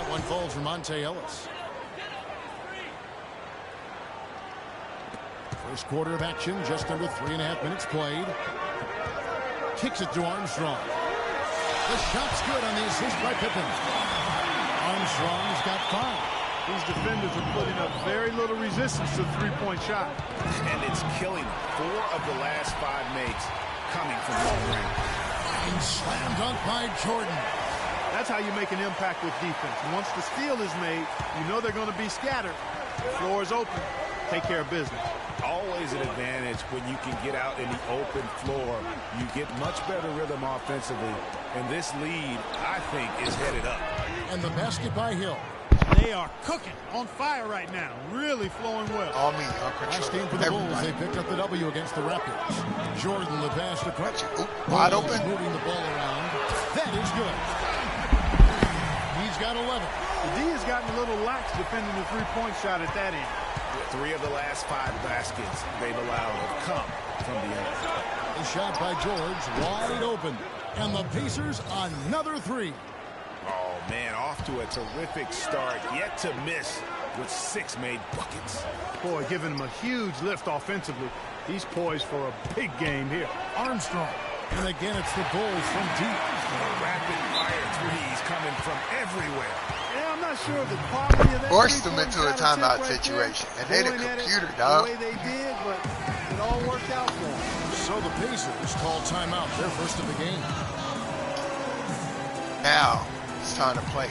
That one falls for Monte Ellis. First quarter of action, just under 3.5 minutes played. Kicks it to Armstrong. The shot's good on the assist by Pippen. Armstrong's got 5. These defenders are putting up very little resistance to the three-point shot. And it's killing them. 4 of the last 5 makes coming from long range. And slam dunk by Jordan. That's how you make an impact with defense. Once the steal is made, you know they're going to be scattered. The floor is open. Take care of business. Always an advantage when you can get out in the open floor. You get much better rhythm offensively. And this lead, I think, is headed up. And the basket by Hill. They are cooking, on fire right now. Really flowing well. All me, Last game for the Bulls, they picked up the W against the Raptors. Jordan, the pass to Crutch. Wide open. Moving the ball around. That is good. He's got 11. The D has gotten a little lax defending the three-point shot at that end. 3 of the last 5 baskets they've allowed have come from the end. The shot by George, wide open. And the Pacers, another 3. Oh, man, off to a terrific start. Yet to miss with 6 made buckets. Boy, giving him a huge lift offensively. He's poised for a big game here. Armstrong. And again, it's the Bulls from deep. Rapid-fire threes coming from everywhere. Yeah, I'm not sure of the quality of that. Forced them into a timeout situation. And they the computer, dog. The way they did, but it all worked out for them. So the Pacers call timeout, their first of the game. Now it's time to play.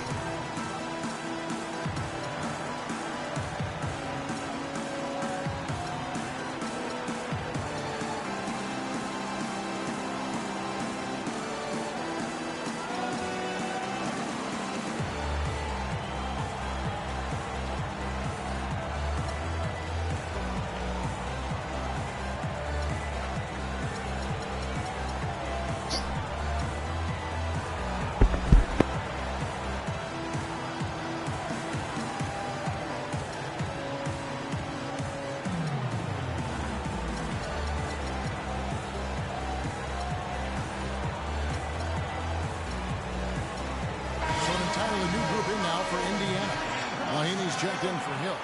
Checked in for Hill.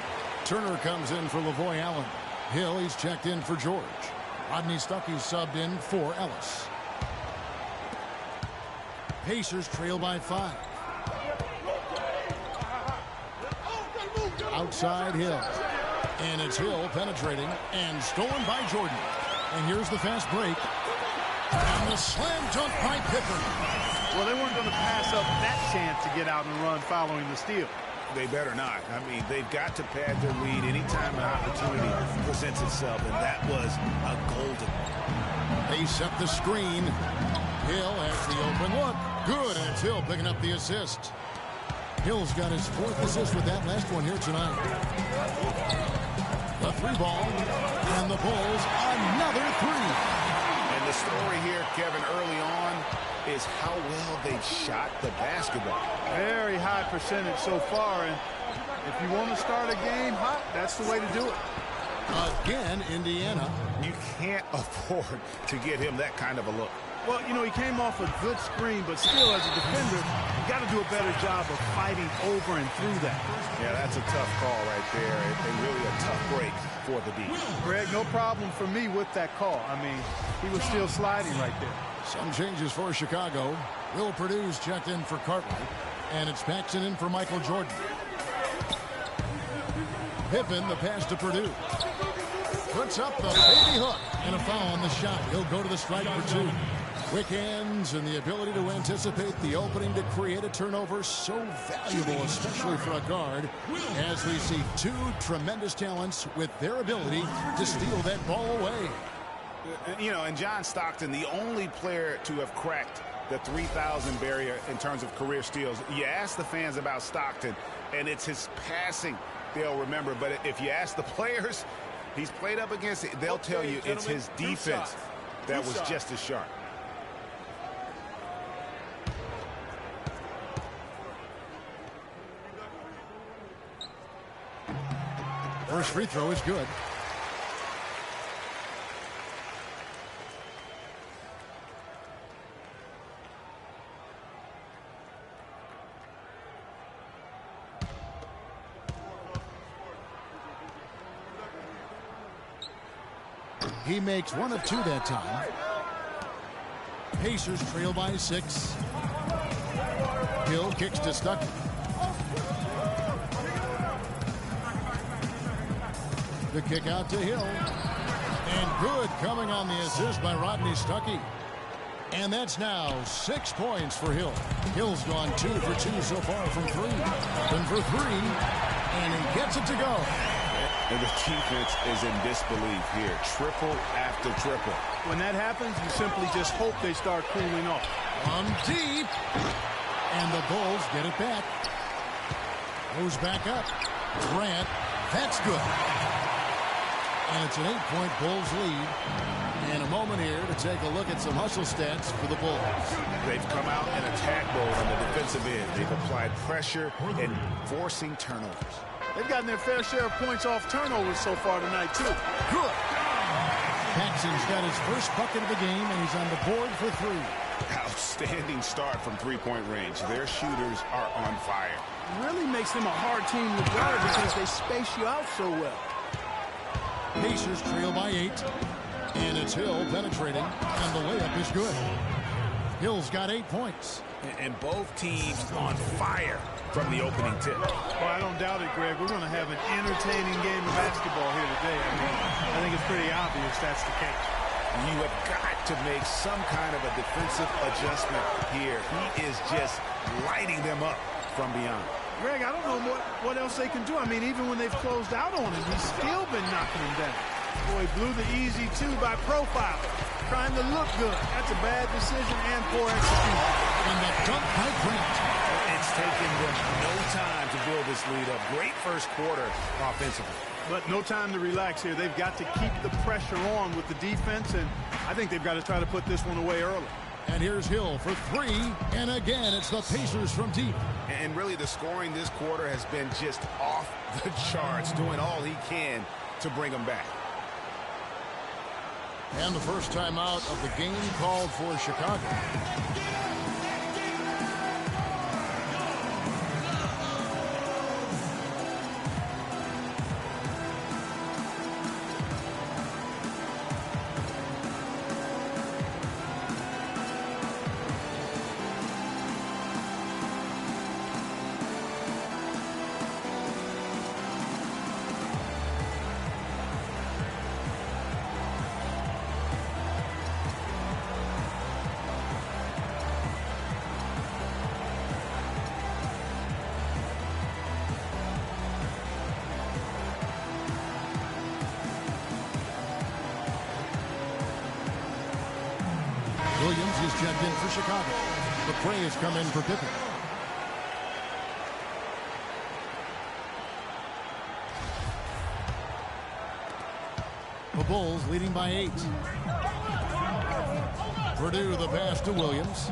Turner comes in for Lavoy Allen. Hill, he's checked in for George. Rodney Stuckey's subbed in for Ellis. Pacers trail by 5. Outside Hill. And it's Hill penetrating and stolen by Jordan. And here's the fast break. And the slam dunk by Pippen. Well, they weren't going to pass up that chance to get out and run following the steal. They better not. I mean, they've got to pad their lead anytime an opportunity presents itself, and that was a golden one. They set the screen. Hill has the open look. Good, and it's Hill picking up the assist. Hill's got his 4th assist with that last one here tonight. The 3 ball, and the Bulls another 3. And the story here, Kevin, early on, is how well they've shot the basketball. Very high percentage so far, and if you want to start a game hot, that's the way to do it. Again, Indiana. You can't afford to get him that kind of a look. Well, you know, he came off a good screen, but still, as a defender, you got to do a better job of fighting over and through that. Yeah, that's a tough call right there, and really a tough break for the D. Greg, no problem for me with that call. I mean, he was still sliding right there. Some changes for Chicago. Will Purdue's checked in for Cartwright, and it's Paxson in for Michael Jordan. Pippen, the pass to Purdue. Puts up the baby hook, and a foul on the shot. He'll go to the strike for 2. Quick hands and the ability to anticipate the opening to create a turnover, so valuable, especially for a guard, as we see 2 tremendous talents with their ability to steal that ball away. You know, and John Stockton, the only player to have cracked the 3,000 barrier in terms of career steals. You ask the fans about Stockton, and it's his passing they'll remember. But if you ask the players he's played up against, they'll tell you it's his defense that was just as sharp. First free throw is good. He makes 1 of 2 that time. Pacers trail by 6. Hill kicks to Stuckey. The kick out to Hill. And good coming on the assist by Rodney Stuckey. And that's now 6 points for Hill. Hill's gone 2 for 2 so far from 3. And for 3. And he gets it to go. And the defense is in disbelief here. Triple after triple. When that happens, you simply just hope they start cooling off. On deep. And the Bulls get it back. Goes back up. Grant. That's good. And it's an 8-point Bulls lead. And a moment here to take a look at some hustle stats for the Bulls. They've come out in attack mode on the defensive end. They've applied pressure and forcing turnovers. They've gotten their fair share of points off turnovers so far tonight, too. Good. Paxson's got his first bucket of the game, and he's on the board for 3. Outstanding start from three-point range. Their shooters are on fire. It really makes them a hard team to guard because they space you out so well. Pacers trail by 8. And it's Hill penetrating, and the layup is good. Hill's got 8 points. And both teams on fire from the opening tip. Well, I don't doubt it, Greg. We're going to have an entertaining game of basketball here today. I think it's pretty obvious that's the case. You have got to make some kind of a defensive adjustment here. He is just lighting them up from beyond. Greg, I don't know what else they can do. I mean, even when they've closed out on him, he's still been knocking him down. Boy, blew the easy 2 by profile. Trying to look good. That's a bad decision and poor execution. And the dunk by Grant. It's taken them no time to build this lead up. Great first quarter offensively. But no time to relax here. They've got to keep the pressure on with the defense, and I think they've got to try to put this one away early. And here's Hill for 3. And again, it's the Pacers from deep. And really, the scoring this quarter has been just off the charts, doing all he can to bring them back. And the first time out of the game called for Chicago. Williams is checked in for Chicago. McRae has come in for Pippen. The Bulls leading by 8. Purdue the pass to Williams.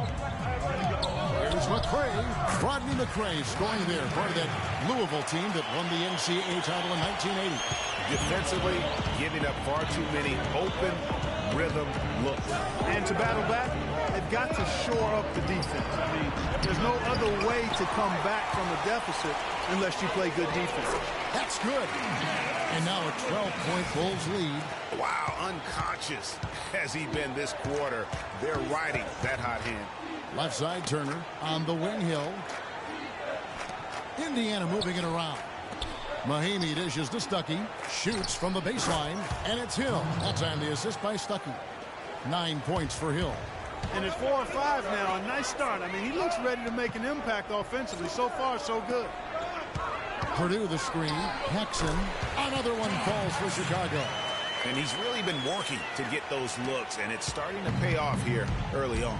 Here's McRae. Rodney McRae scoring there. Part of that Louisville team that won the NCAA title in 1980. Defensively, giving up far too many open rhythm looks. And to battle back, they've got to shore up the defense. I mean, there's no other way to come back from a deficit unless you play good defense. That's good. And now a 12-point Bulls lead. Wow, unconscious has he been this quarter. They're riding that hot hand. Left side Turner on the wing. Hill. Indiana moving it around. Mahinmi dishes to Stuckey. Shoots from the baseline. And it's Hill. That time the assist by Stuckey. 9 points for Hill. And at 4 or 5 now, a nice start. I mean, he looks ready to make an impact offensively. So far, so good. Purdue the screen. Paxson. Another one falls for Chicago. And he's really been working to get those looks, and it's starting to pay off here early on.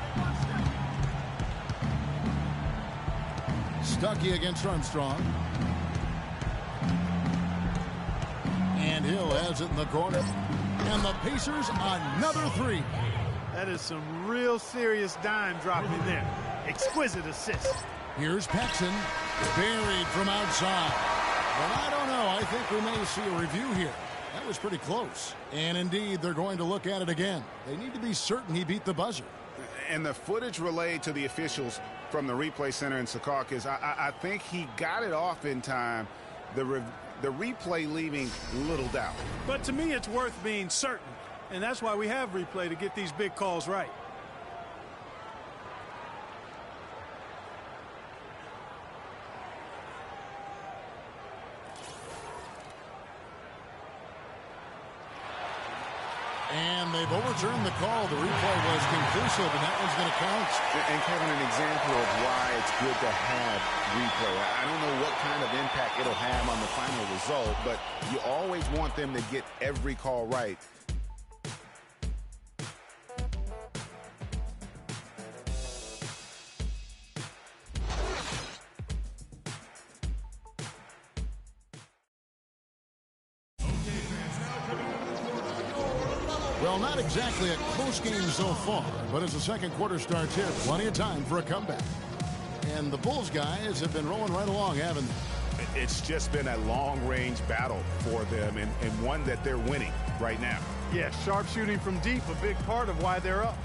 Stuckey against Armstrong. And Hill has it in the corner. And the Pacers another 3. That is some real serious dime dropping there. Exquisite assist. Here's Paxson. Buried from outside. Well, I don't know. I think we may see a review here. That was pretty close. And indeed, they're going to look at it again. They need to be certain he beat the buzzer. And the footage relayed to the officials from the replay center in Secaucus, I think he got it off in time. The replay leaving little doubt. But to me, it's worth being certain. And that's why we have replay, to get these big calls right. And they've overturned the call. The replay was conclusive, and that one's going to count. And Kevin, an example of why it's good to have replay. I don't know what kind of impact it'll have on the final result, but you always want them to get every call right. Well, not exactly a close game so far, but as the second quarter starts here, plenty of time for a comeback. And the Bulls guys have been rolling right along, haven't they? It's just been a long-range battle for them, and one that they're winning right now. Yeah, sharp shooting from deep, a big part of why they're up.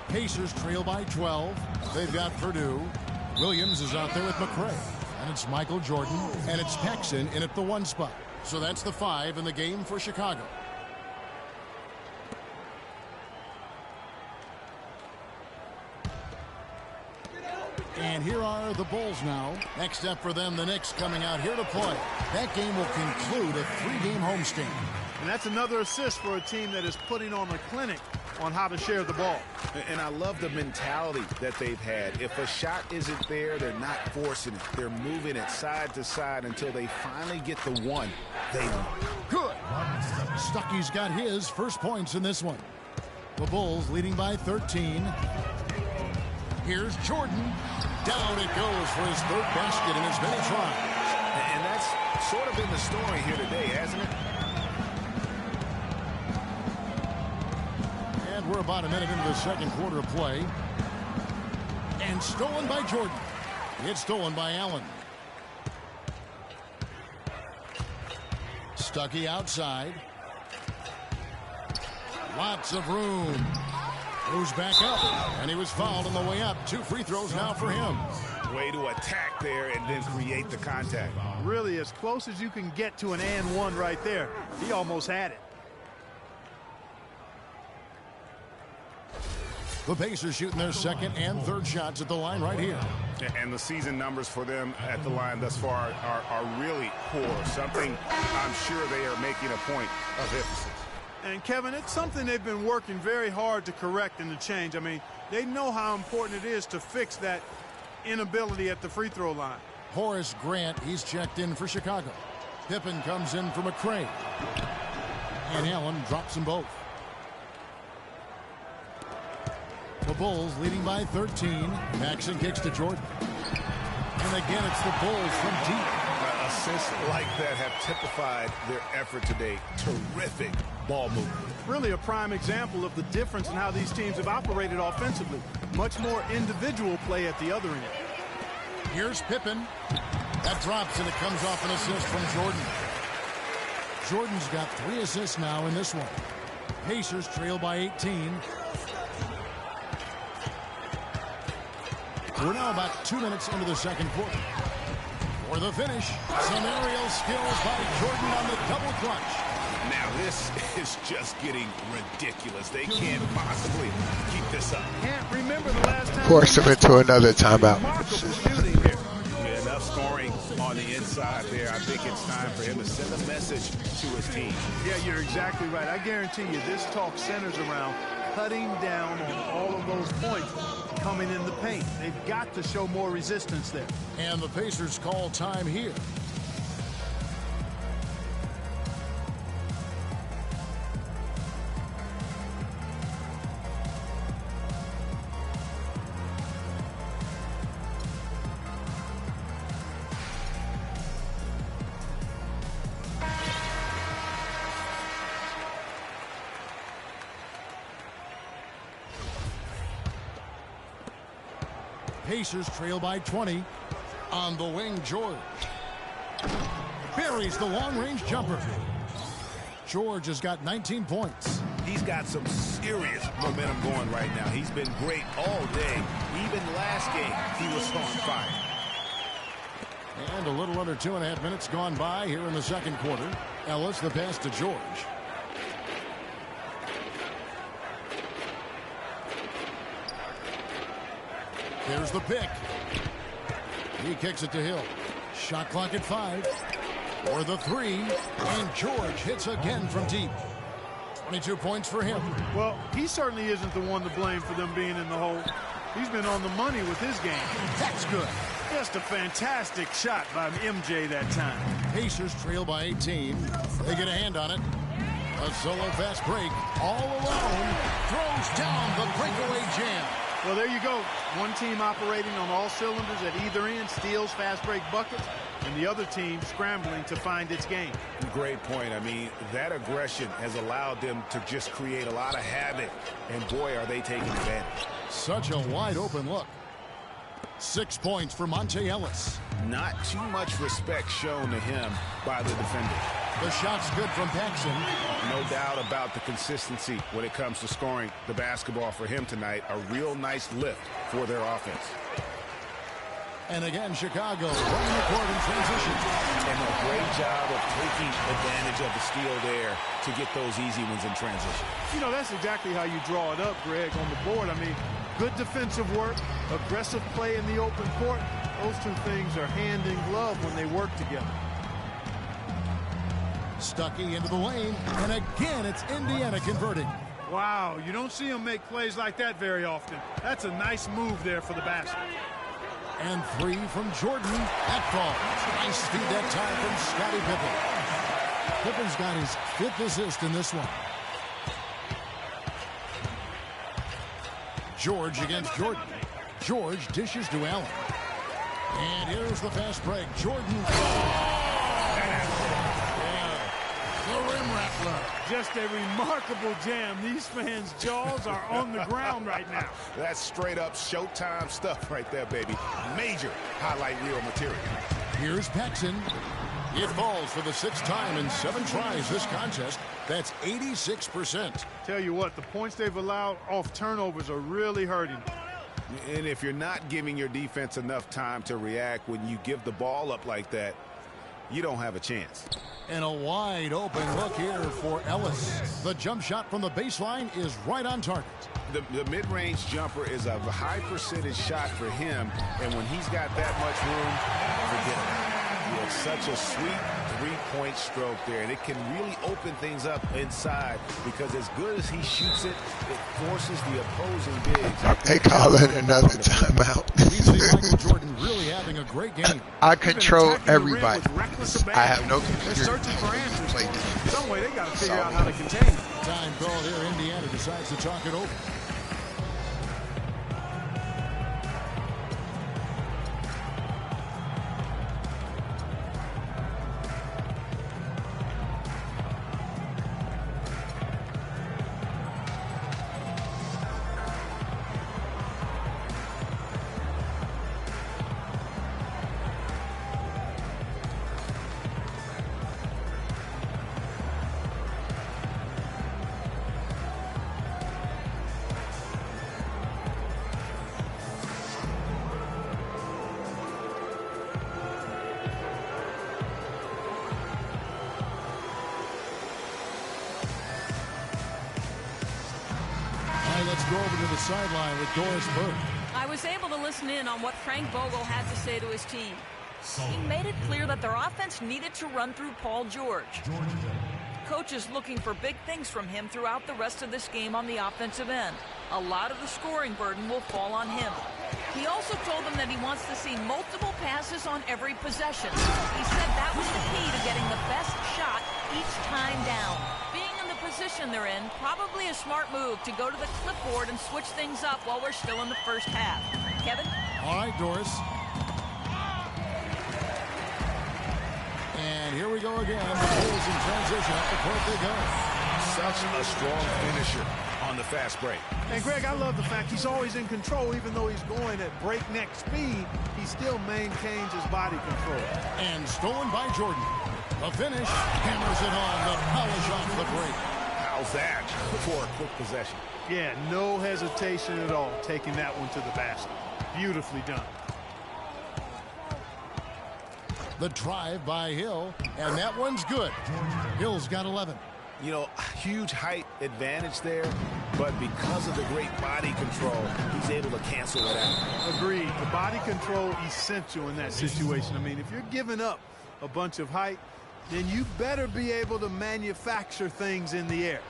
Pacers trail by 12. They've got Purdue. Williams is out there with McRae. And it's Michael Jordan. And it's Paxson in at the 1 spot. So that's the 5 in the game for Chicago. And here are the Bulls now. Next up for them, the Knicks coming out here to play. That game will conclude a 3-game homestand. And that's another assist for a team that is putting on a clinic on how to share the ball. And I love the mentality that they've had. If a shot isn't there, they're not forcing it. They're moving it side to side until they finally get the one they want. Good. Stuckey's got his first points in this one. The Bulls leading by 13. Here's Jordan. Down it goes for his 3rd basket in as many tries. And that's sort of been the story here today, hasn't it? And we're about a minute into the second quarter of play. And stolen by Jordan. It's stolen by Allen. Stuckey outside. Lots of room. Moves back up. And he was fouled on the way up. 2 free throws now for him. Way to attack there and then create the contact. Really as close as you can get to an and one right there. He almost had it. The Pacers shooting their 2nd and 3rd shots at the line right here. And the season numbers for them at the line thus far are really poor. Something I'm sure they are making a point of emphasis. And Kevin, it's something they've been working very hard to correct and to change. I mean, they know how important it is to fix that inability at the free throw line. Horace Grant, he's checked in for Chicago. Pippen comes in for McRae. And Allen drops them both. The Bulls leading by 13. Paxson kicks to Jordan. And again, it's the Bulls from deep. Assists like that have typified their effort today. Terrific ball movement. Really a prime example of the difference in how these teams have operated offensively. Much more individual play at the other end. Here's Pippen. That drops, and it comes off an assist from Jordan. Jordan's got 3 assists now in this one. Pacers trail by 18. We're now about 2 minutes into the second quarter. For the finish, some aerial skills by Jordan on the double clutch. Now this is just getting ridiculous. They can't possibly keep this up. Can't remember the last time. Force him into another timeout. Remarkable shooting here. Yeah, enough scoring on the inside there. I think it's time for him to send a message to his team. Yeah, you're exactly right. I guarantee you this talk centers around cutting down on all of those points coming in the paint. They've got to show more resistance there. And the Pacers call time here. Pacers trail by 20. On the wing, George buries the long-range jumper. George has got 19 points. He's got some serious momentum going right now. He's been great all day. Even last game, he was on fire. And a little under 2.5 minutes gone by here in the second quarter. Ellis, the pass to George. Here's the pick. He kicks it to Hill. Shot clock at 5. For the 3. And George hits again from deep. 22 points for him. Well, he certainly isn't the one to blame for them being in the hole. He's been on the money with his game. That's good. Just a fantastic shot by MJ that time. Pacers trail by 18. They get a hand on it. A solo fast break. All alone. Throws down the breakaway jam. Well, there you go. One team operating on all cylinders at either end, steals fast break buckets, and the other team scrambling to find its game. Great point. I mean, that aggression has allowed them to just create a lot of havoc, and boy, are they taking advantage. Such a wide open look. 6 points for Monte Ellis. Not too much respect shown to him by the defender. The shot's good from Paxson. No doubt about the consistency when it comes to scoring the basketball for him tonight. A real nice lift for their offense. And again, Chicago running the court in transition. And a great job of taking advantage of the steal there to get those easy ones in transition. You know, that's exactly how you draw it up, Greg, on the board. I mean, good defensive work, aggressive play in the open court. Those two things are hand in glove when they work together. Stuckey into the lane, and again it's Indiana converting. Wow, you don't see them make plays like that very often. That's a nice move there for the basket. And 3 from Jordan. That falls. Nice feed that time from Scottie Pippen. Pippen's got his 5th assist in this one. George against Jordan. George dishes to Allen. And here's the fast break. Jordan. The rim rattler. Just a remarkable jam. These fans' jaws are on the ground right now. That's straight up Showtime stuff right there, baby. Major highlight reel material. Here's Paxson. It falls for the 6th time in 7 tries this contest. That's 86%. Tell you what, the points they've allowed off turnovers are really hurting. And if you're not giving your defense enough time to react when you give the ball up like that, you don't have a chance. And a wide open look here for Ellis. The jump shot from the baseline is right on target. The mid-range jumper is a high percentage shot for him, and when he's got that much room, forget it. He has such a sweet three-point stroke there, and it can really open things up inside because as good as he shoots it, it forces the opposing bigs. They call it another timeout. We see Michael Jordan really having a great game. I control everybody. I have no They're computer. searching for answers. Play defense. Some way they got to figure out how to contain it. Time call here. Indiana decides to talk it over. Let's go over to the sideline with Doris Burke. I was able to listen in on what Frank Vogel had to say to his team. He made it clear that their offense needed to run through Paul George. coach is looking for big things from him throughout the rest of this game on the offensive end. A lot of the scoring burden will fall on him. He also told them that he wants to see multiple passes on every possession. He said that was the key to getting the best shot each time down. Being in the position they're in, probably a smart move to go to the clipboard and switch things up while we're still in the first half. Kevin? All right, Doris. And here we go again. The Bulls in transition. Up the court they go. Such a strong finisher on the fast break. And, Greg, I love the fact he's always in control. Even though he's going at breakneck speed, he still maintains his body control. And stolen by Jordan. The finish. Hammers it home. The polish off the break. How's that for a quick possession? Yeah, no hesitation at all taking that one to the basket. Beautifully done. The drive by Hill, and that one's good. Hill's got 11. You know, huge height advantage there, but because of the great body control, he's able to cancel it out. Agreed. The body control essential in that situation. I mean, if you're giving up a bunch of height, then you better be able to manufacture things in the air.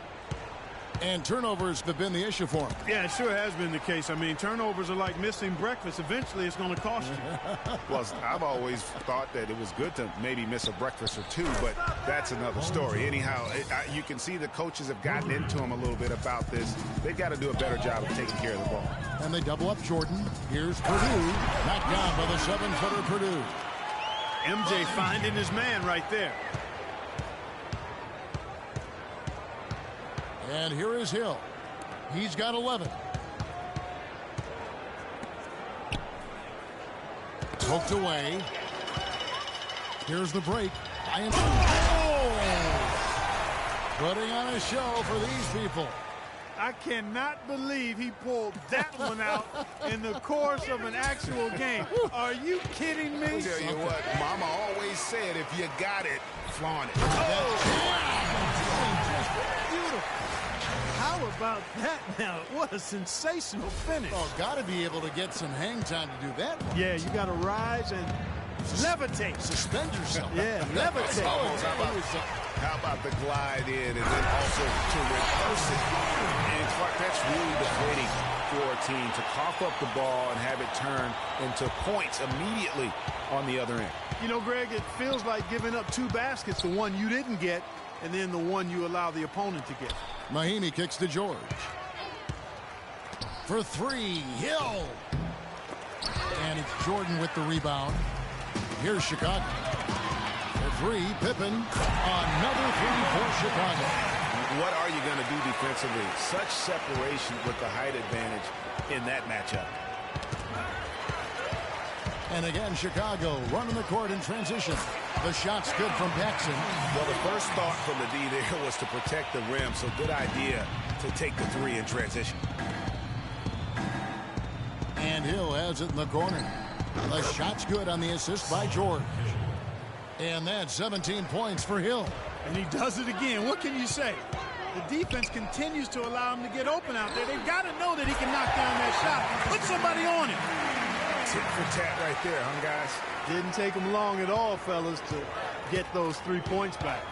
And turnovers have been the issue for him. Yeah, it sure has been the case. I mean, turnovers are like missing breakfast. Eventually, it's going to cost you. Well, I've always thought that it was good to maybe miss a breakfast or two, but that's another story. Anyhow, you can see the coaches have gotten into him a little bit about this. They've got to do a better job of taking care of the ball. And they double up Jordan. Here's Purdue. Knocked down by the 7-footer Purdue. MJ finding his man right there. And here is Hill. He's got 11. Poked away. Here's the break. Putting on a show for these people. I cannot believe he pulled that one out in the course of an actual game. Are you kidding me? I'll tell you what, Mama always said, if you got it, flaunt it. Beautiful. How about that now? What a sensational finish. Oh, got to be able to get some hang time to do that one. Yeah, you got to rise and levitate. Suspend yourself. Yeah, levitate. How about the glide in and then also to reverse it? And Clark, that's really deflating for a team to cough up the ball and have it turn into points immediately on the other end. You know, Greg, it feels like giving up two baskets, the one you didn't get and then the one you allow the opponent to get. Mahimi kicks to George. For three, Hill. And it's Jordan with the rebound. Here's Chicago. For three, Pippen. Another three for Chicago. What are you going to do defensively? Such separation with the height advantage in that matchup. And again, Chicago running the court in transition. The shot's good from Paxson. Well, the first thought from the D there was to protect the rim, so good idea to take the three in transition. And Hill has it in the corner. The shot's good on the assist by George. And that's 17 points for Hill. And he does it again. What can you say? The defense continues to allow him to get open out there. They've got to know that he can knock down that shot. Put somebody on him. Tit for tat right there, huh, guys? Didn't take him long at all, fellas, to get those 3 points back.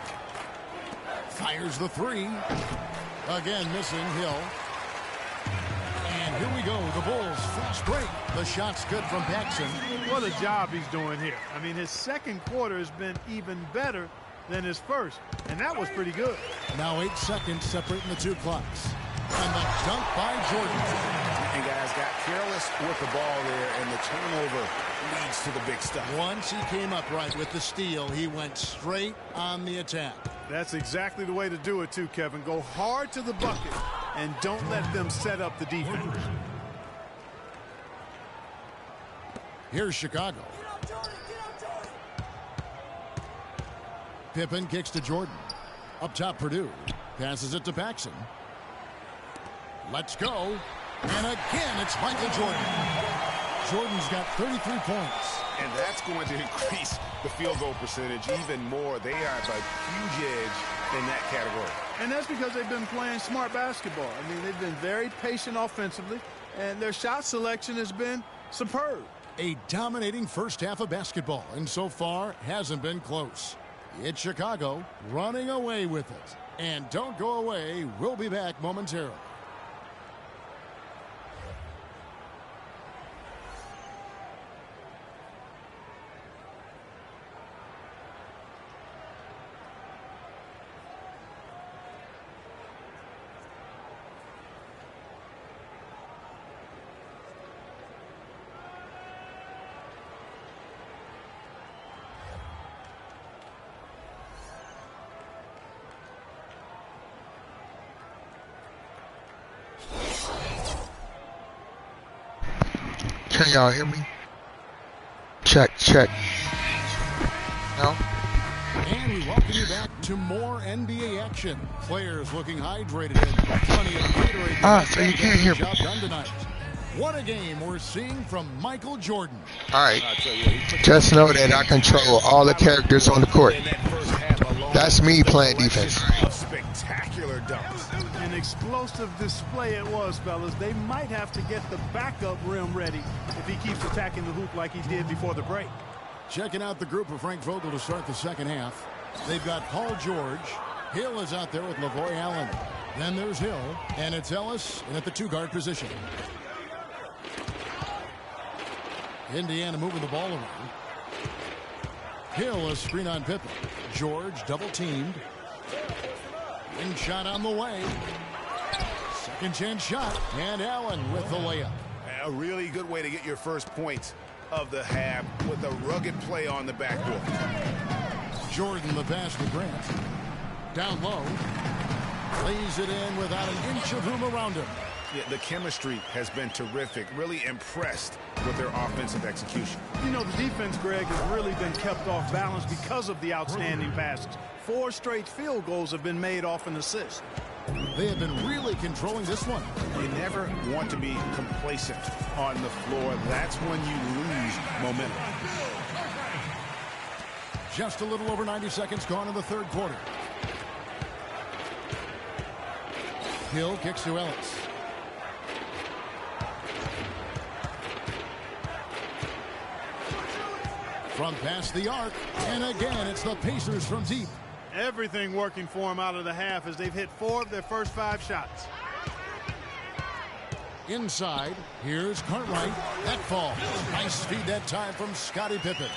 Fires the three. Again, missing Hill. And here we go. The Bulls fast break. The shot's good from Paxson. What a job he's doing here. I mean, his second quarter has been even better than his first, and that was pretty good. Now 8 seconds separating the two clocks. And the dunk by Jordan. And guys got careless with the ball there, and the turnover leads to the big stuff. Once he came upright with the steal, he went straight on the attack. That's exactly the way to do it too, Kevin. Go hard to the bucket and don't let them set up the defense. Here's Chicago. Pippen kicks to Jordan. Up top, Purdue. Passes it to Paxson. Let's go. And again, it's Michael Jordan. Jordan's got 33 points. And that's going to increase the field goal percentage even more. They are at a huge edge in that category. And that's because they've been playing smart basketball. I mean, they've been very patient offensively, and their shot selection has been superb. A dominating first half of basketball, and so far hasn't been close. It's Chicago running away with it. And don't go away. We'll be back momentarily. Can y'all hear me? Check. No? And we welcome you back to more NBA action. Players looking hydrated and plenty of Gatorade. So you can't hear me. Job done tonight. What a game we're seeing from Michael Jordan. All right. Just know that I control all the characters on the court. That's me playing defense. Spectacular dunks. An explosive display it was, fellas. They might have to get the backup rim ready if he keeps attacking the hoop like he did before the break. Checking out the group of Frank Vogel to start the second half. They've got Paul George. Hill is out there with LaVoy Allen. Then there's Hill, and it's Ellis in at the two-guard position. Indiana moving the ball around. Hill, a screen on Pippen. George double-teamed. Wing shot on the way. Second chance shot. And Allen with the layup. A really good way to get your first points of the half with a rugged play on the backboard. Jordan the pass to Grant. Down low. Lays it in without an inch of room around him. Yeah, the chemistry has been terrific. Really impressed with their offensive execution. You know, the defense, Greg, has really been kept off balance because of the outstanding passes. 4 straight field goals have been made off an assist. They have been really controlling this one. You never want to be complacent on the floor. That's when you lose momentum. Just a little over 90 seconds gone in the third quarter. Hill kicks to Ellis. From past the arc, and again it's the Pacers from deep. Everything working for them out of the half as they've hit 4 of their first 5 shots. Inside, here's Cartwright. That falls. Nice feed that time from Scottie Pippen.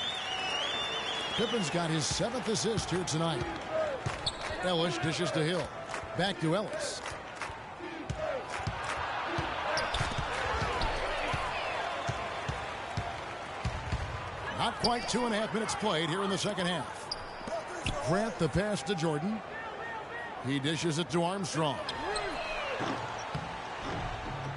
Pippen's got his 7th assist here tonight. Ellis dishes to Hill. Back to Ellis. Not quite 2.5 minutes played here in the second half. Grant the pass to Jordan. He dishes it to Armstrong.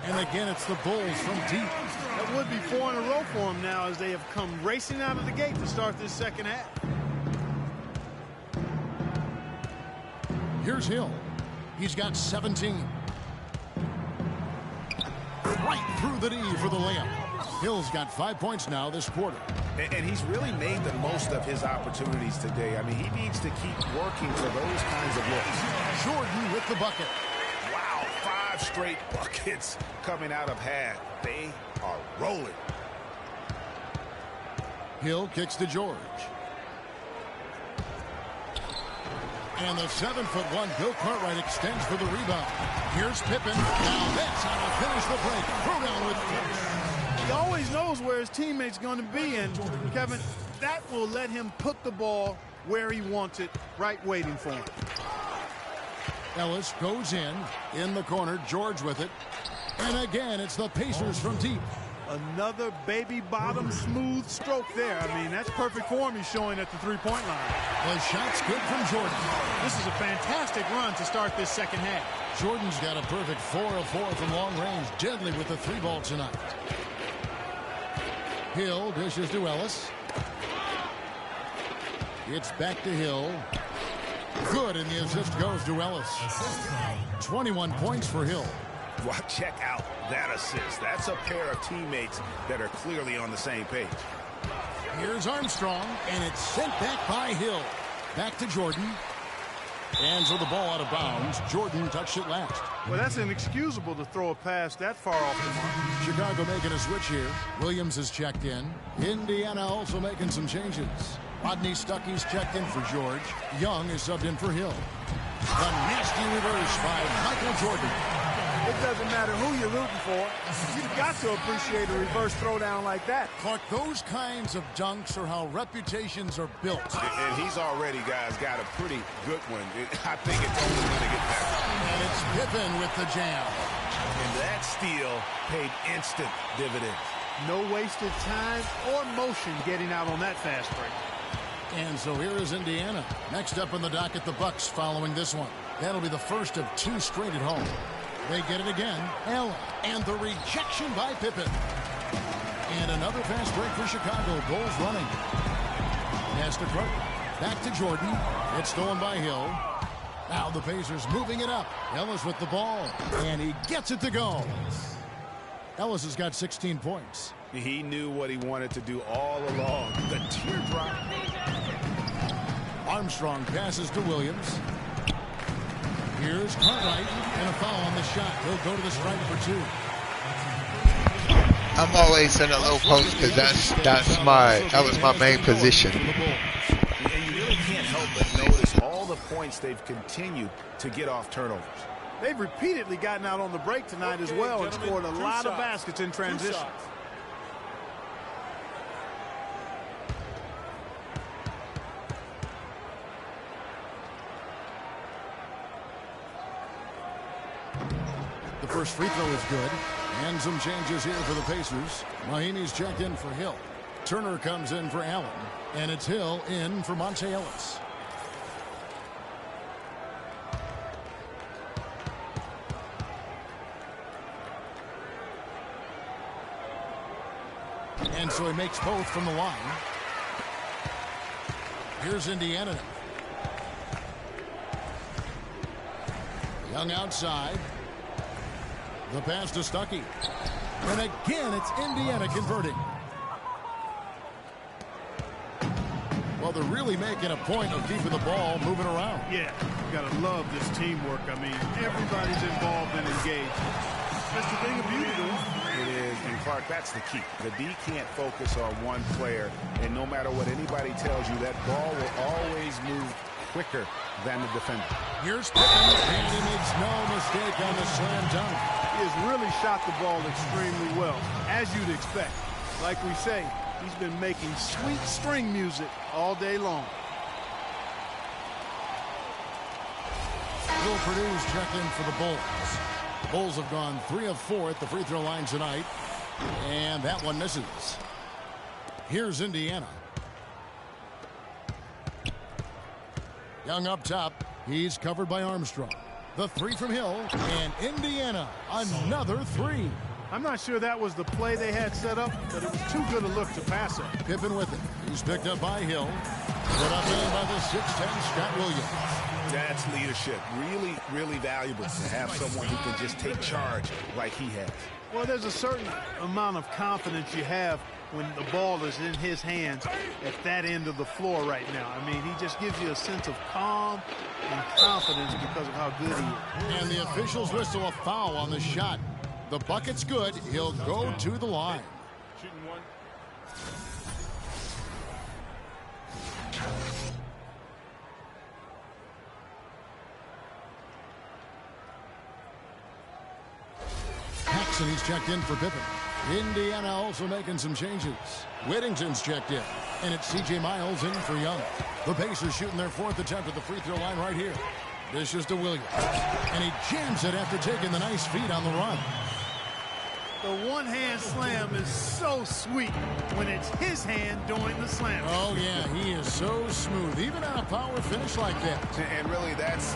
And again, it's the Bulls from deep. That would be 4 in a row for them now as they have come racing out of the gate to start this second half. Here's Hill. He's got 17. Right through the knee for the layup. Hill's got 5 points now this quarter. And he's really made the most of his opportunities today. I mean, he needs to keep working for those kinds of looks. Jordan with the bucket. Wow, 5 straight buckets coming out of half. They are rolling. Hill kicks to George. And the 7'1" Bill Cartwright extends for the rebound. Here's Pippen. Now that's how to finish the break. Throw down with force. He always knows where his teammate's going to be, and Kevin, that will let him put the ball where he wants it, right waiting for him. Ellis goes in the corner, George with it. And again, it's the Pacers from deep. Another baby bottom smooth stroke there. I mean, that's perfect form he's showing at the three-point line. The shot's good from Jordan. This is a fantastic run to start this second half. Jordan's got a perfect 4 of 4 from long range. Deadly with the 3-ball tonight. Hill dishes to Ellis. It's back to Hill. Good, and the assist goes to Ellis. 21 points for Hill. Well, check out that assist. That's a pair of teammates that are clearly on the same page. Here's Armstrong, and it's sent back by Hill. Back to Jordan. Hands of the ball out of bounds. Jordan touched it last. Well, that's inexcusable to throw a pass that far off the mark. Chicago making a switch here. Williams has checked in. Indiana also making some changes. Rodney Stuckey's checked in for George. Young is subbed in for Hill. The nasty reverse by Michael Jordan. It doesn't matter who you're rooting for. You've got to appreciate a reverse throwdown like that. Clark, those kinds of dunks are how reputations are built. And he's already, guys, got a pretty good one. I think it's only going to get better. And it's Pippen with the jam. And that steal paid instant dividends. No wasted time or motion getting out on that fast break. And so here is Indiana. Next up on the docket, the Bucks following this one. That'll be the first of 2 straight at home. They get it again. Allen. And the rejection by Pippen. And another fast break for Chicago. Bulls running. Pass to Crook. Back to Jordan. It's stolen by Hill. Now the Pacers moving it up. Ellis with the ball. And he gets it to go. Ellis has got 16 points. He knew what he wanted to do all along. The teardrop. Armstrong passes to Williams. Here's Cartwright, and a foul on the shot. He'll go to the stripe for 2. I'm always in a low post because that was my main position. And you really can't help but notice all the points they've continued to get off turnovers. They've repeatedly gotten out on the break tonight as well and scored a lot of baskets in transition. The first free throw is good. And some changes here for the Pacers. Mahinmi's checked in for Hill. Turner comes in for Allen. And it's Hill in for Monte Ellis. And so he makes both from the line. Here's Indiana now. Young outside. The pass to Stuckey. And again, it's Indiana converting. Well, they're really making a point of keeping the ball moving around. Yeah, you got to love this teamwork. I mean, everybody's involved and engaged. That's the thing of beauty to them. It is, and Clark, that's the key. The D can't focus on one player, and no matter what anybody tells you, that ball will always move quicker than the defender. Here's Pippen, and he makes no mistake on the slam dunk. He has really shot the ball extremely well, as you'd expect. Like we say, he's been making sweet string music all day long. Will Purdue's checked in for the Bulls. The Bulls have gone 3 of 4 at the free throw line tonight, and that one misses. Here's Indiana. Young up top. He's covered by Armstrong. The 3 from Hill, and Indiana, another 3. I'm not sure that was the play they had set up, but it was too good a look to pass it. Pippen with it. He's picked up by Hill. Put up in by the 6'10" Scott Williams. That's leadership. Really, really valuable to have someone who can just take charge like he has. Well, there's a certain amount of confidence you have when the ball is in his hands at that end of the floor right now. I mean, he just gives you a sense of calm and confidence because of how good he is. And the officials whistle a foul on the shot. The bucket's good. He'll go to the line. Shooting one. Paxson, he's checked in for Pippen. Indiana also making some changes. Whittington's checked in. And it's C.J. Miles in for Young. The Pacers shooting their 4th attempt at the free throw line right here. This is to Williams. And he jams it after taking the nice feed on the run. The one-hand slam is so sweet when it's his hand doing the slam. Oh, yeah, he is so smooth, even on a power finish like that. And really, that's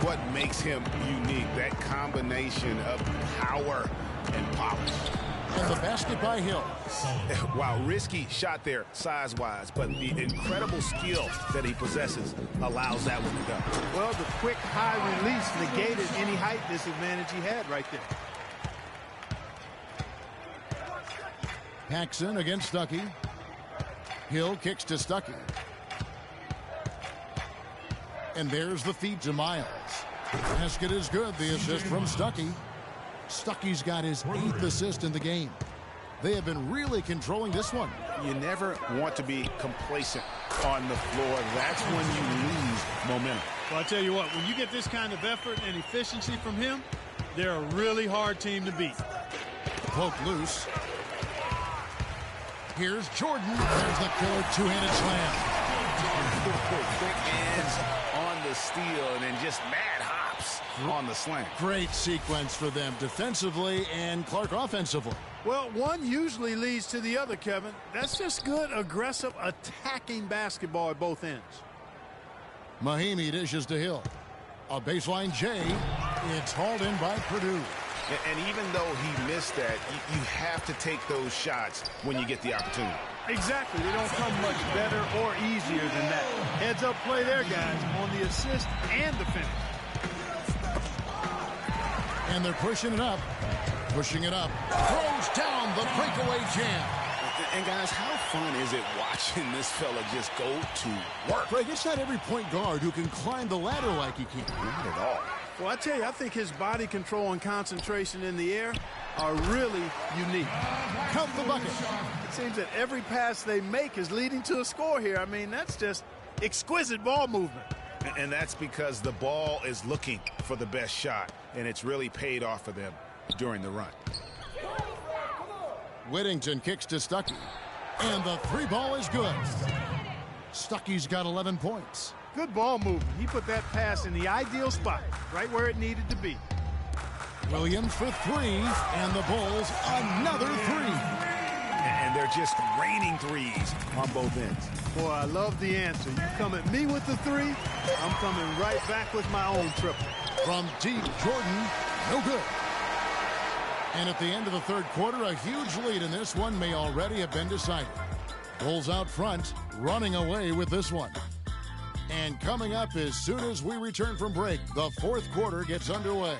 what makes him unique, that combination of power and polish. And the basket by Hill. Wow, risky shot there size-wise, but the incredible skill that he possesses allows that one to go. Well, the quick high release negated any height disadvantage he had right there. Paxson against Stuckey. Hill kicks to Stuckey. And there's the feed to Miles. Basket is good. The assist from Stuckey. Stuckey's got his 8th assist in the game. They have been really controlling this one. You never want to be complacent on the floor. That's when you lose momentum. Well, I tell you what, when you get this kind of effort and efficiency from him, they're a really hard team to beat. Poke loose. Here's Jordan. There's the killer two-handed slam. Quick hands on the steal and then just mad hops on the slam. Great sequence for them defensively and Clark offensively. Well, one usually leads to the other, Kevin. That's just good, aggressive, attacking basketball at both ends. Mahimi dishes to Hill. A baseline J. It's hauled in by Purdue. And even though he missed that, you have to take those shots when you get the opportunity. Exactly. They don't come much better or easier than that. Heads up play there, guys, on the assist and the finish. And they're pushing it up. Pushing it up. Throws down the breakaway jam. And guys, how fun is it watching this fella just go to work? Greg, it's not every point guard who can climb the ladder like he can. Not at all. Well, I tell you, I think his body control and concentration in the air are really unique. Count the bucket. It seems that every pass they make is leading to a score here. I mean, that's just exquisite ball movement. And that's because the ball is looking for the best shot, and it's really paid off for them during the run. Whittington kicks to Stuckey. And the three ball is good. Stuckey's got 11 points. Good ball movement. He put that pass in the ideal spot, right where it needed to be. Williams for three, and the Bulls another three. And they're just raining threes on both ends. Boy, I love the answer. You come at me with the three, I'm coming right back with my own triple. From deep, Jordan, no good. And at the end of the third quarter, a huge lead in this one may already have been decided. Bulls out front, running away with this one. And coming up as soon as we return from break, the fourth quarter gets underway.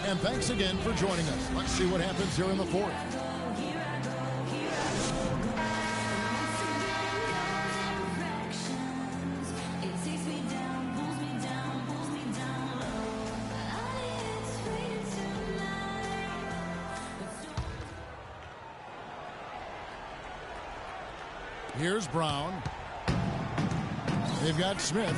And thanks again for joining us. Let's see what happens here in the fourth. Here's Brown. They've got Smith.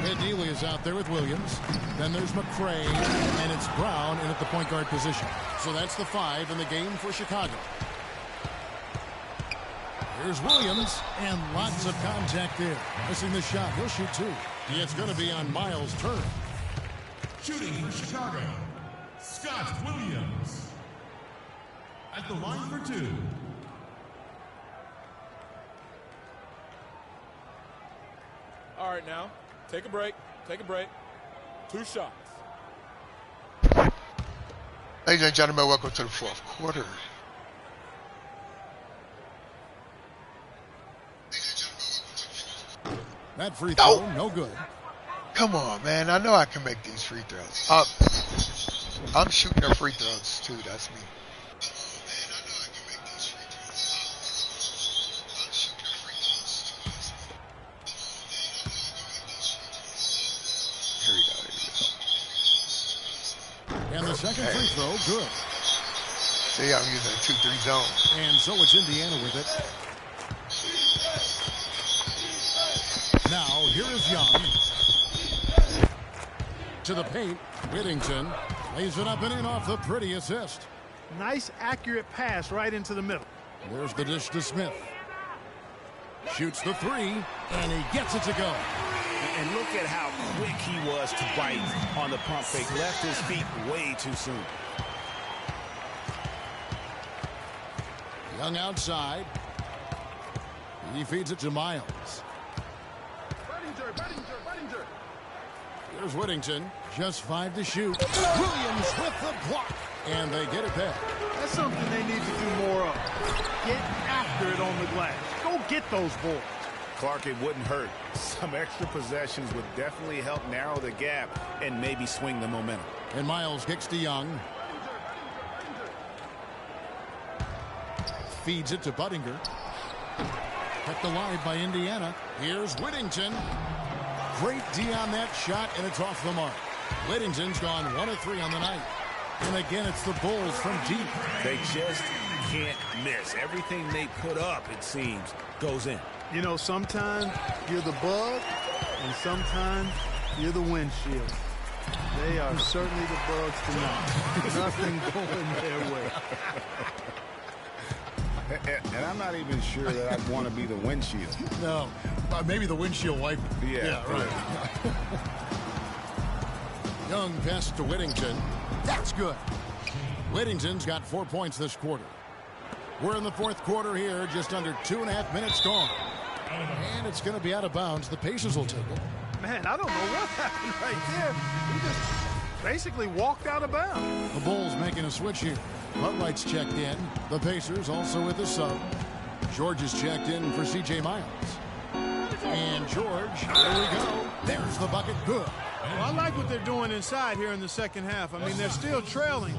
Ed Neely is out there with Williams. Then there's McCray, and it's Brown in at the point guard position. So that's the 5 in the game for Chicago. Here's Williams, and lots of contact there. Missing the shot. He'll shoot 2. It's going to be on Miles' turn. Shooting for Chicago, Scott Williams. At the line for 2. All right, now, take a break. Take a break. 2 shots. Ladies and gentlemen, welcome to the fourth quarter. That free throw, no good. Come on, man. I know I can make these free throws. I'm shooting the free throws, too. That's me. And the second free throw, good. See, I'm using a 2-3 zone. And so it's Indiana with it. Now, here is Young. To the paint, Whittington lays it up and in off the pretty assist. Nice, accurate pass right into the middle. There's the dish to Smith. Shoots the 3, and he gets it to go. And look at how quick he was to bite on the pump fake. Left his feet way too soon. Young outside. He feeds it to Miles. Here's Whittington. Just 5 to shoot. Williams with the block. And they get it back. That's something they need to do more of. Get after it on the glass. Go get those boards. Clark, it wouldn't hurt. Some extra possessions would definitely help narrow the gap and maybe swing the momentum. And Miles kicks to Young. Feeds it to Buttinger. Kept alive by Indiana. Here's Whittington. Great D on that shot, and it's off the mark. Whittington's gone 1 of 3 on the night. And again, it's the Bulls from deep. They just can't miss. Everything they put up, it seems, goes in. You know, sometimes you're the bug, and sometimes you're the windshield. They are certainly the bugs tonight. Nothing going their way. And I'm not even sure that I'd want to be the windshield. No, maybe the windshield wiper. Yeah, right. Young pass to Whittington. That's good. Whittington's got 4 points this quarter. We're in the fourth quarter here, just under 2.5 minutes gone. And it's going to be out of bounds. The Pacers will take it. Man, I don't know what happened right there. He just basically walked out of bounds. The Bulls making a switch here. Cartwright's checked in. The Pacers also with the sub. George is checked in for C.J. Miles. And George, there we go. There's the bucket. Good. Well, I like what they're doing inside here in the second half. I mean, they're still trailing,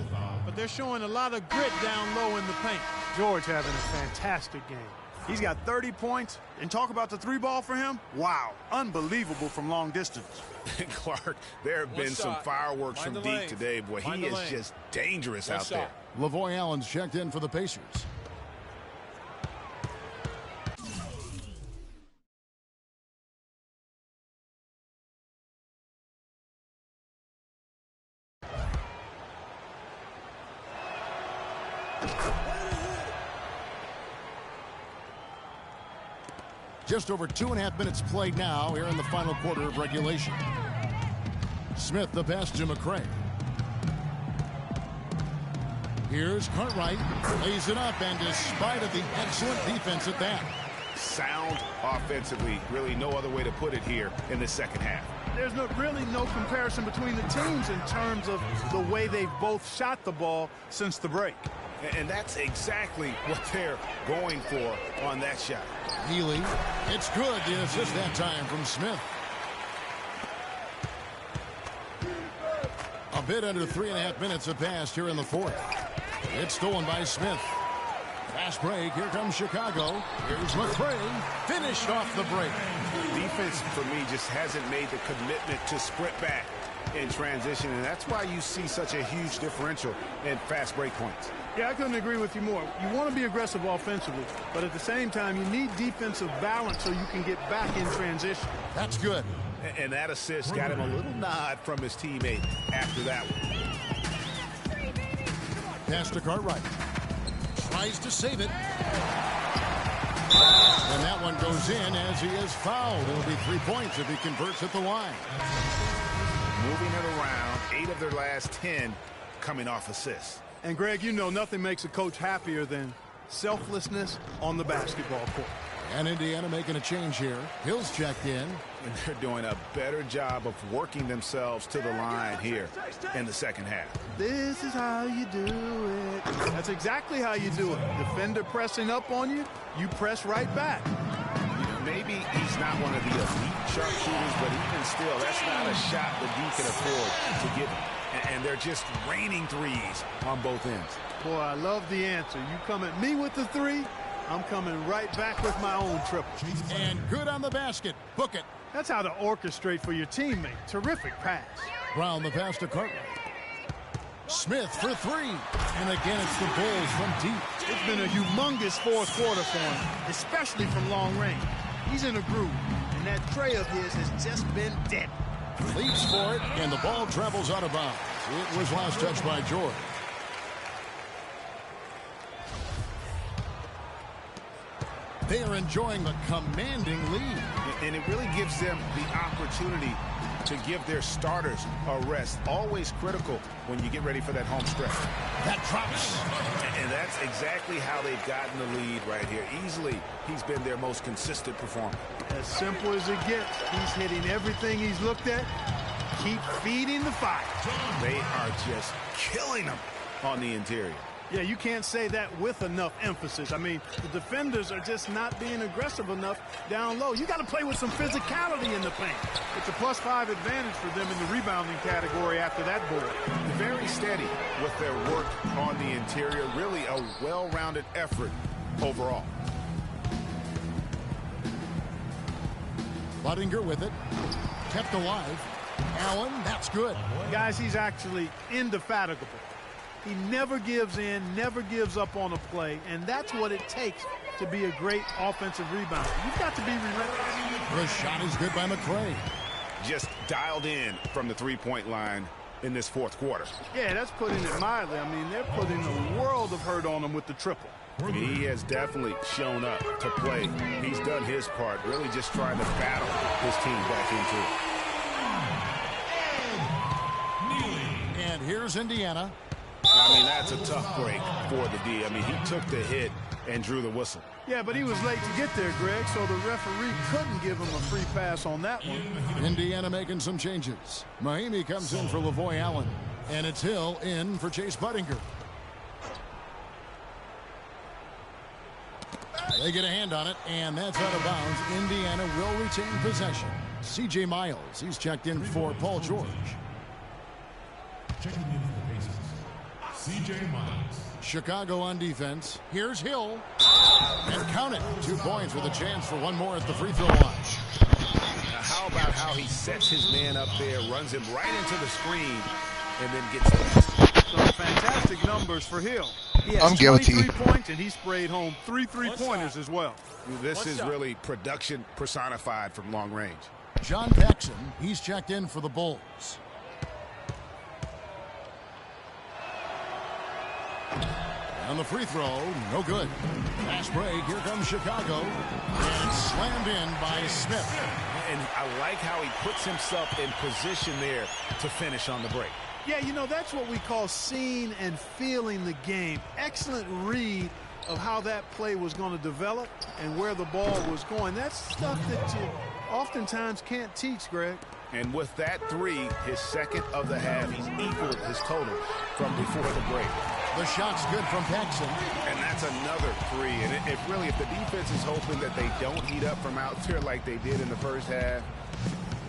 but they're showing a lot of grit down low in the paint. George having a fantastic game. He's got 30 points, and talk about the 3-ball for him. Wow, unbelievable from long distance. Clark, there have been some fireworks from deep today. Boy, he is just dangerous out there. Lavoy Allen's checked in for the Pacers. Just over 2.5 minutes played now here in the final quarter of regulation. Smith the pass to McCray. Here's Cartwright. Lays it up, and despite of the excellent defense at that. Sound offensively. Really no other way to put it here in the second half. There's really no comparison between the teams in terms of the way they've both shot the ball since the break. And that's exactly what they're going for on that shot. Healy. It's good. The assist that time from Smith. A bit under 3.5 minutes have passed here in the fourth. It's stolen by Smith. Fast break. Here comes Chicago. Here's McCray. Finished off the break. Defense, for me, just hasn't made the commitment to sprint back in transition, and that's why you see such a huge differential in fast break points. Yeah, I couldn't agree with you more. You want to be aggressive offensively, but at the same time, you need defensive balance so you can get back in transition. That's good. And that assist got him a little nod from his teammate after that one. Pass to Cartwright. Tries to save it. And that one goes in as he is fouled. It'll be 3 points if he converts at the line. Moving it around, 8 of their last 10 coming off assists. And, Greg, you know nothing makes a coach happier than selflessness on the basketball court. And Indiana making a change here. Hill's checked in. And they're doing a better job of working themselves to the line here in the second half. This is how you do it. That's exactly how you do it. Defender pressing up on you, you press right back. Maybe he's not one of the elite sharpshooters, but even still, that's not a shot that he can afford to give him. And they're just raining threes on both ends. Boy, I love the answer. You come at me with the 3, I'm coming right back with my own triple. And good on the basket. Book it. That's how to orchestrate for your teammate. Terrific pass. Brown the pass to Cartwright. Smith for 3. And again, it's the Bulls from deep. It's been a humongous fourth quarter for him, especially from long range. He's in a groove, and that tray of his has just been dead. Leaps for it, and the ball travels out of bounds. It was last touched by George. They are enjoying a commanding lead. And it really gives them the opportunity to give their starters a rest. Always critical when you get ready for that home stretch. That drops. And that's exactly how they've gotten the lead right here. Easily, he's been their most consistent performer. As simple as it gets. He's hitting everything he's looked at. Keep feeding the fire. They are just killing them on the interior. Yeah, you can't say that with enough emphasis. I mean, the defenders are just not being aggressive enough down low. You got to play with some physicality in the paint. It's a +5 advantage for them in the rebounding category after that board. Very steady with their work on the interior. Really a well-rounded effort overall. Budinger with it. Kept alive. Allen, that's good. Guys, he's actually indefatigable. He never gives in, never gives up on a play, and that's what it takes to be a great offensive rebounder. You've got to be relentless. The shot is good by McCray. Just dialed in from the three-point line in this fourth quarter. Yeah, that's putting it mildly. I mean, they're putting a world of hurt on him with the triple. He has definitely shown up to play. He's done his part, really just trying to battle his team back into it. And here's Indiana. I mean, that's a tough break for the D. I mean, he took the hit and drew the whistle. Yeah, but he was late to get there, Greg, so the referee couldn't give him a free pass on that one. Indiana making some changes. Mahimi comes in for Lavoy Allen, and it's Hill in for Chase Budinger. They get a hand on it, and that's out of bounds. Indiana will retain possession. C.J. Miles, he's checked in for Paul George. Checking in for the Pacers, C.J. Miles. Chicago on defense. Here's Hill. And count it. 2 points with a chance for one more at the free throw line. Now, how about how he sets his man up there, runs him right into the screen, and then gets the basket. Some fantastic numbers for Hill. He has I'm guilty. 23 points, and he sprayed home 3 3-pointers as well. This is really production personified from long range. John Paxson, he's checked in for the Bulls. And the free throw, no good. Fast break, here comes Chicago. And slammed in by Smith. And I like how he puts himself in position there to finish on the break. Yeah, you know, that's what we call seeing and feeling the game. Excellent read of how that play was going to develop and where the ball was going. That's stuff that you oftentimes can't teach, Greg. And with that three, his second of the half, he's equaled his total from before the break. The shot's good from Paxson. And that's another three. And if the defense is hoping that they don't heat up from out there like they did in the first half,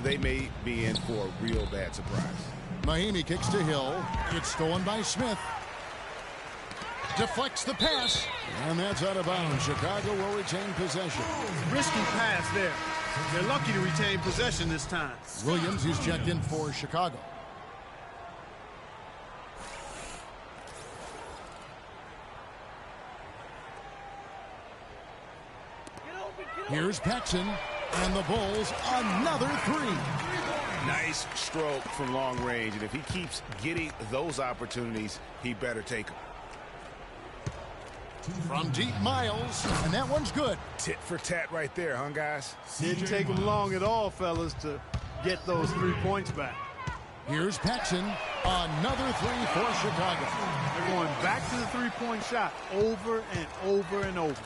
they may be in for a real bad surprise. Mahimi kicks to Hill. It's stolen by Smith. Deflects the pass. And that's out of bounds. Chicago will retain possession. Risky pass there. They're lucky to retain possession this time. Williams, who's checked in for Chicago. Here's Paxson, and the Bulls another three. Nice stroke from long range, and if he keeps getting those opportunities, he better take them. From deep, Miles, and that one's good. Tit for tat right there, huh, guys? Didn't take them long at all, fellas, to get those 3 points back. Here's Paxson, another three for Chicago. They're going back to the three-point shot over and over and over.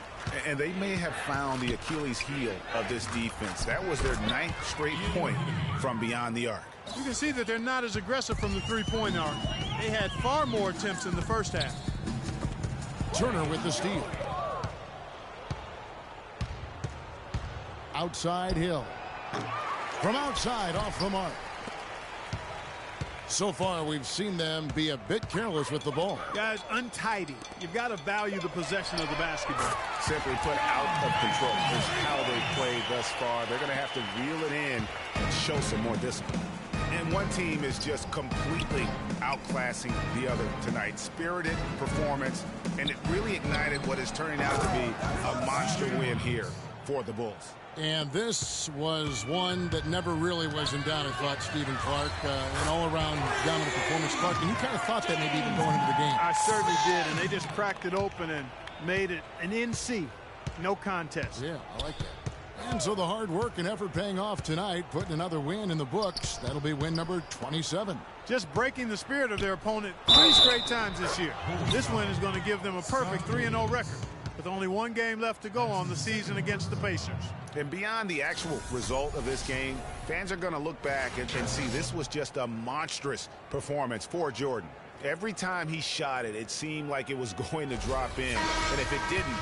And they may have found the Achilles heel of this defense. That was their 9th straight point from beyond the arc. You can see that they're not as aggressive from the three-point arc. They had far more attempts in the first half. Turner with the steal. Outside Hill. From outside, off the mark. So far, we've seen them be a bit careless with the ball. Guys, untidy. You've got to value the possession of the basketball. Simply put, out of control is how they played thus far. They're going to have to reel it in and show some more discipline. And one team is just completely outclassing the other tonight. Spirited performance, and it really ignited what is turning out to be a monster win here for the Bulls. And this was one that never really was in doubt, I thought, Stephen Clark. An all-around dominant performance, Clark. And you kind of thought that maybe even going into the game. I certainly did, and they just cracked it open and made it an NC. No contest. Yeah, I like that. And so the hard work and effort paying off tonight, putting another win in the books. That'll be win number 27. Just breaking the spirit of their opponent 3 straight times this year. This win is going to give them a perfect 3-0 record, with only 1 game left to go on the season against the Pacers. And beyond the actual result of this game, fans are going to look back and see this was just a monstrous performance for Jordan. Every time he shot it, it seemed like it was going to drop in. And if it didn't,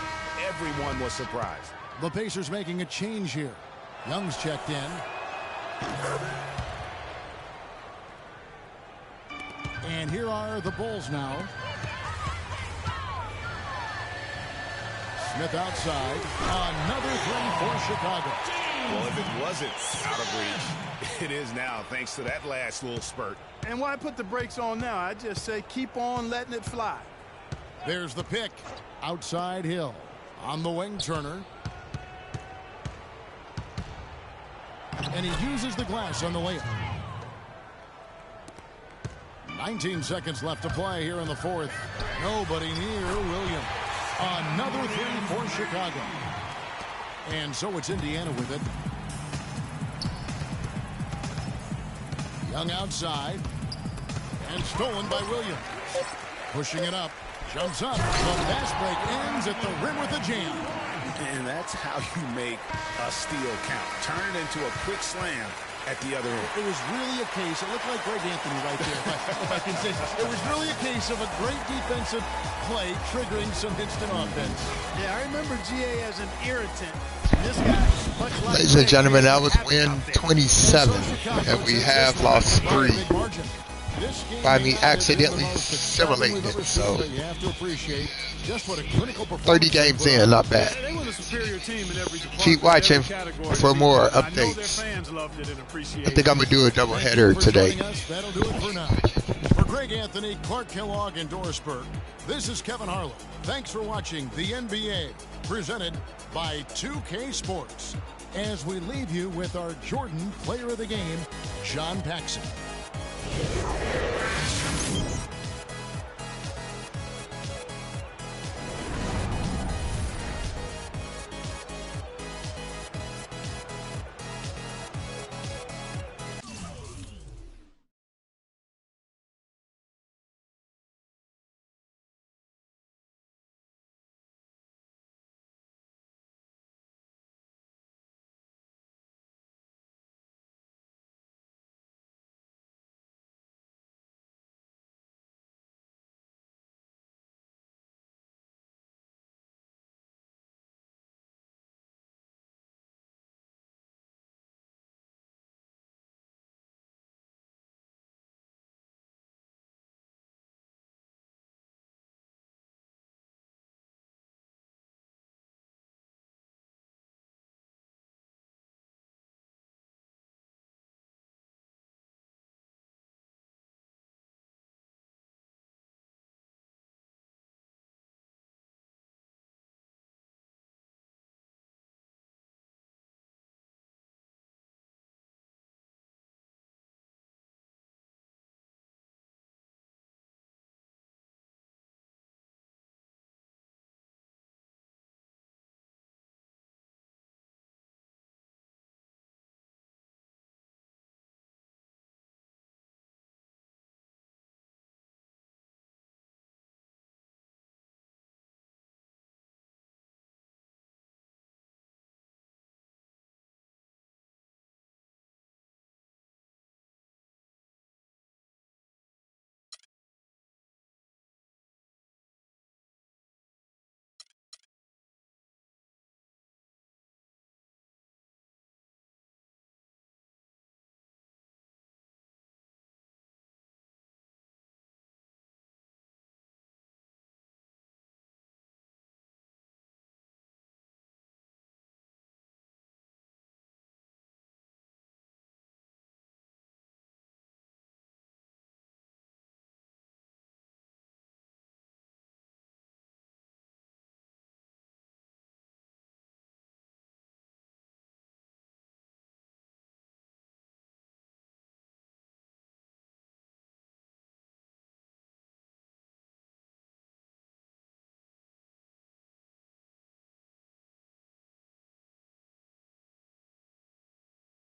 everyone was surprised. The Pacers making a change here. Young's checked in. And here are the Bulls now. Smith outside. Another three for Chicago. Well, if it wasn't out of reach, it is now, thanks to that last little spurt. And why put the brakes on now? I just say keep on letting it fly. There's the pick. Outside Hill. On the wing, Turner. And he uses the glass on the layup. 19 seconds left to play here in the fourth. Nobody near Williams. Another three for Chicago. And so it's Indiana with it. Young outside. And stolen by Williams. Pushing it up. Jumps up. The fast break ends at the rim with a jam. And that's how you make a steal count. Turn it into a quick slam at the other end. It was really a case, it looked like Greg Anthony right there, if I can say so. It was really a case of a great defensive play triggering some instant offense. Yeah, I remember GA as an irritant. This guy, much like Ladies and gentlemen, that was win 27, and we have lost 3 by me accidentally simulating it. So 30 games in, not bad. Keep watching for more updates. I think I'm gonna do a doubleheader today. For Greg Anthony, Clark Kellogg, and Doris Burke, this is Kevin Harlan. Thanks for watching the NBA, presented by 2K Sports. As we leave you with our Jordan Player of the Game, John Paxson.